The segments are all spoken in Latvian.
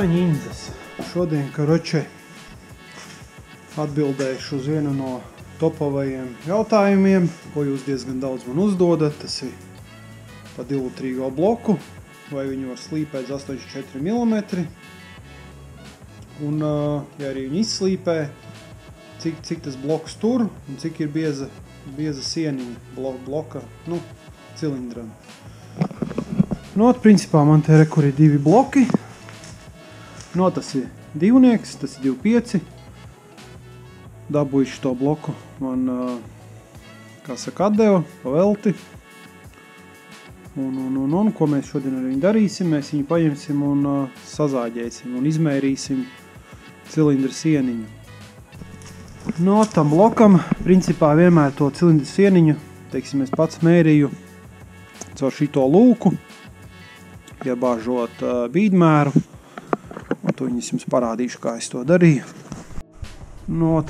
ņindzas. Šodien, karoče, atbildēšu uz vienu no topavajiem jautājumiem, ko jūs diezgan daudz man uzdodat. Tas ir pa 2-litrīgo bloku, vai viņu var slīpēt uz 84 mm. Un, ja arī viņu izslīpē, cik tas bloks tur un cik ir bieza sieniņa bloka, cilindram. Principā man te kur ir 2 bloki. Tas ir divnieks, tas ir 2.5. Dabūjuši to bloku man, kā saka, atdeva pa velti. Un ko mēs šodien ar viņu darīsim? Mēs viņu paņemsim un sazāģēsim un izmērīsim cilindra sieniņu. Tam blokam, principā vienmēr to cilindra sieniņu, teiksim, es pats mērīju caur šito lūku, iebāžot bīdmēru. Un to viņas jums parādīšu, kā es to darīju.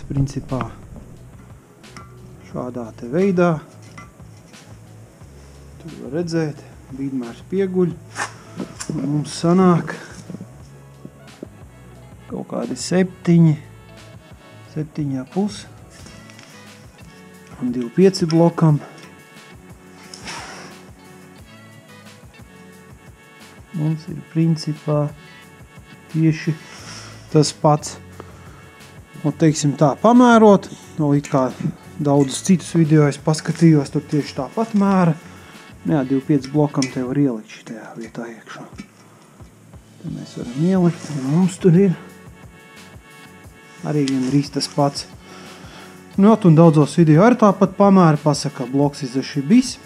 Principā šādā te veidā. Tur var redzēt, bīdmērs pieguļ. Un mums sanāk kaut kādi 7,5 un 2,5 blokam. Mums ir principā tieši tas pats. Un teiksim tā pamērot, it kā daudzus citus video es paskatījos, tur tieši tāpat mēra. 2,5 blokam te var ielikt šitajā vietā iekšā. Te mēs varam ielikt, un mums tur ir arī gandrīz tas pats. Un daudzos video arī tāpat pamēra, pasaka, bloks izaši bis.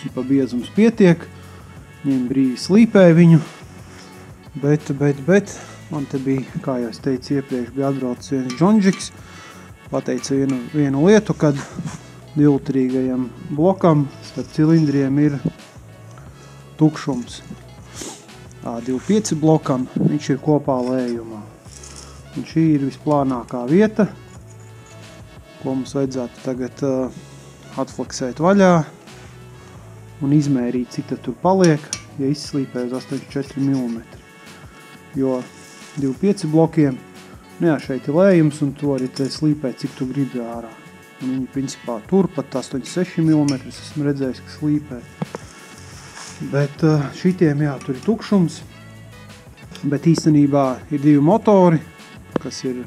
Ķipa biezums pietiek, ņem brīvi slīpē viņu. Bet man te bija, kā jau es teicu iepriekš, bija atbraucis viens džondžiks, pateica vienu lietu, kad 2-litrīgajam blokam starp cilindriem ir tukšums. 2,5 blokam viņš ir kopā lējumā. Un šī ir visplānākā vieta, ko mums vajadzētu tagad atfleksēt vaļā un izmērīt, cik tad tur paliek, ja izslīpē uz 84 mm. Jo 2,5 blokiem, šeit ir lējums un to arī te slīpē, cik tu gribi ārā. Un viņi principā tur pat 86 mm esmu redzējis, ka slīpē. Bet šitiem, tur ir tukšums. Bet īstenībā ir 2 motori, kas ir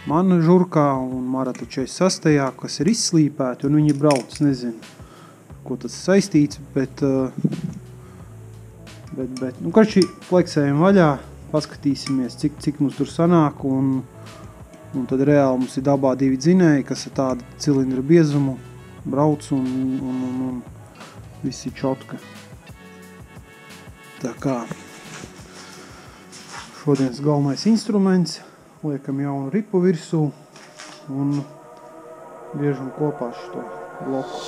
mana žurkā un Marata 46, kas ir izslīpēti un viņi brauc, nezinu, ko tas saistīts, bet karči fleksējam vaļā, paskatīsimies, cik mums tur sanāk, un tad reāli mums ir dabā 2 dzinēji, kas ir tāda cilindra biezumu, brauc un visi čotka. Tā kā šodienas galvenais instruments, liekam jaunu ripu virsū un biežam kopā šito bloku.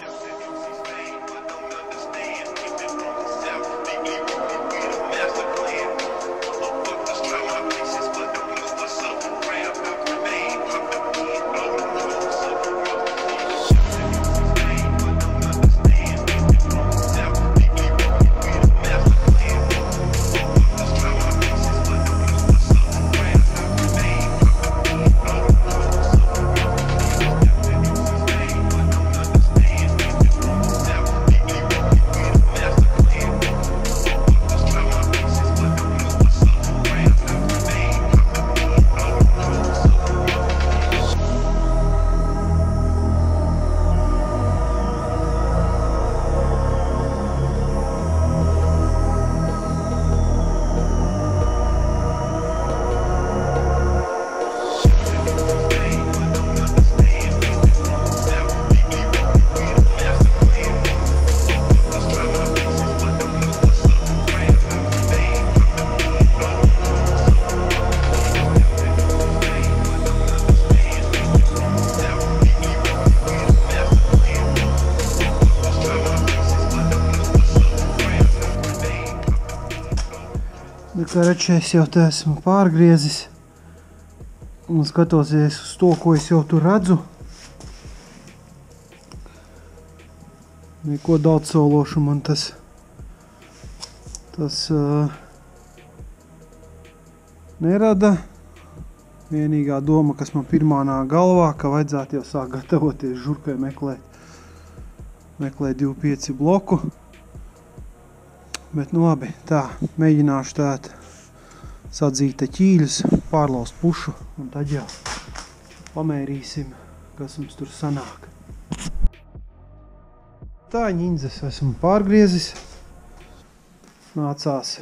Karači, es jau te esmu pārgriezis un skatosies uz to, ko es jau tur redzu. Neko daudz sološu man tas nerada. Vienīgā doma, kas man pirmā nāk galvā, ka vajadzētu jau sāk gatavoties žurkai meklēt 2.5 bloku. Bet nu labi, tā, mēģināšu tāt sadzīt ķīļus, pārlaust pušu un tad jau pamērīsim, kas mums tur sanāk. Tā ņindzes esmu pārgriezis. Nācās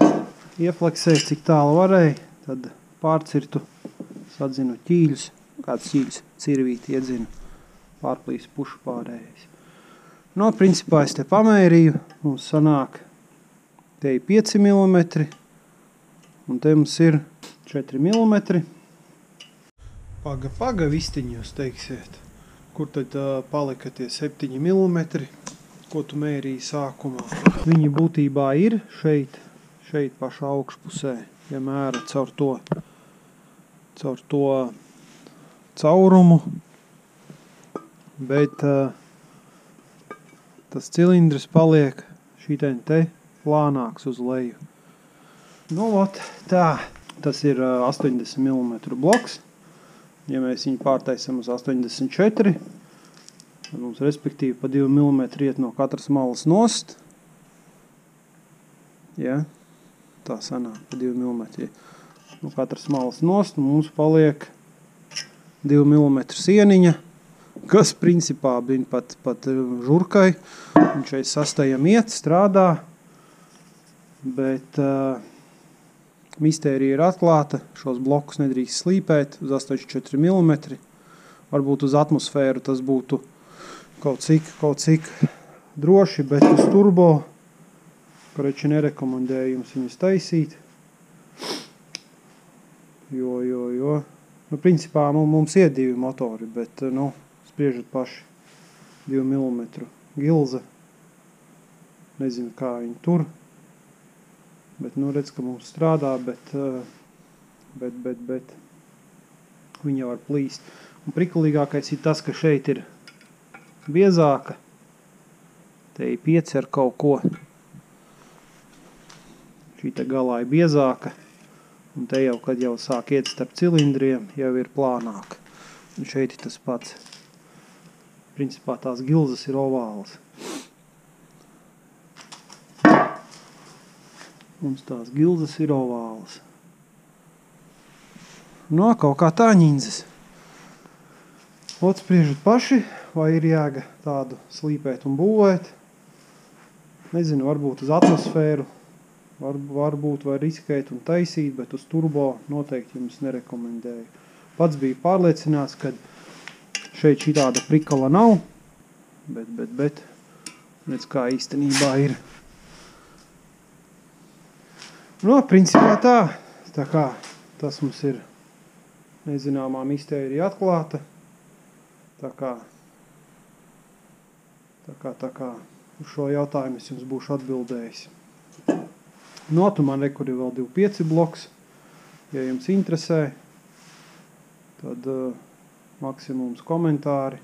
iefleksēt, cik tālu varēja, tad pārcirtu, sadzinu ķīļus, kāds ķīļus cirvīti iedzinu, pārplīsu pušu pārējais. No, principā es te pamērīju, mums sanāk, te ir 5 mm, un te mums ir 4 mm. Paga, vistiņi jūs teiksiet, kur tad palika tie 7 mm, ko tu mērīji sākumā. Viņi būtībā ir šeit pašā augšpusē, ja mēra caur to caurumu, bet tas cilindrs paliek šitien te plānāks uz leju. Nu, ot, tā, tas ir 80 mm bloks. Ja mēs viņu pārtaisam uz 84, tad mums respektīvi pa 2 mm iet no katras malas nost. Ja, tā sanāk pa 2 mm. No katras malas nost, un mums paliek 2 mm sieniņa, kas principā bija pat žurkai. Viņš šeit sastajam iet, strādā, bet mistērija ir atklāta. Šos blokus nedrīkst slīpēt uz 84 mm. Varbūt uz atmosfēru tas būtu kaut cik droši, bet uz turbo, koreči nerekomendēju jums viņus taisīt. Jo. Nu, principā mums ir 2 motori, bet, nu, spriežat paši 2 mm gilze. Nezinu, kā viņi tur. Bet, nu, redz, ka mums strādā, bet viņa var plīst. Un prikulīgākais ir tas, ka šeit ir biezāka. Te ir 5 ar kaut ko. Šī te galā ir biezāka. Un te jau, kad jau sāk iet starp cilindriem, jau ir plānāka. Un šeit ir tas pats. Principā tās gilzes ir ovālas. Mums tās gilzes ir ovālas. No, kaut kā tā ņindzes. Otspriežat paši, vai ir jēga tādu slīpēt un būvēt. Nezinu, varbūt uz atmosfēru, varbūt var riskēt un taisīt, bet uz turbo noteikti jums nerekomendēju. Pats bija pārliecināts, ka šeit šī tāda prikala nav, bet, redz, kā īstenībā ir. No, principā tā kā tas mums ir nezināmā mistērija atklāta, tā kā uz šo jautājumu es jums būšu atbildējis. No, tu man rekur ir vēl 2.5 bloks, ja jums interesē, tad maksimums komentāri,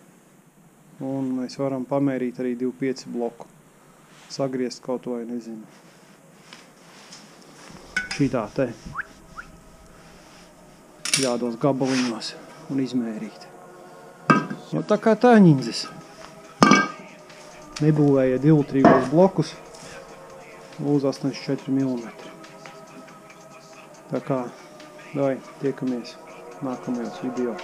un mēs varam pamērīt arī 2.5 bloku, sagriezt kaut vai, nezinu. Šitā te jādos gabaliņos un izmērīt. Jo tā kā tā ņindzes. Nebūvēja divtrīgos blokus uz 84 mm. Tā kā, tiekamies nākamajos video.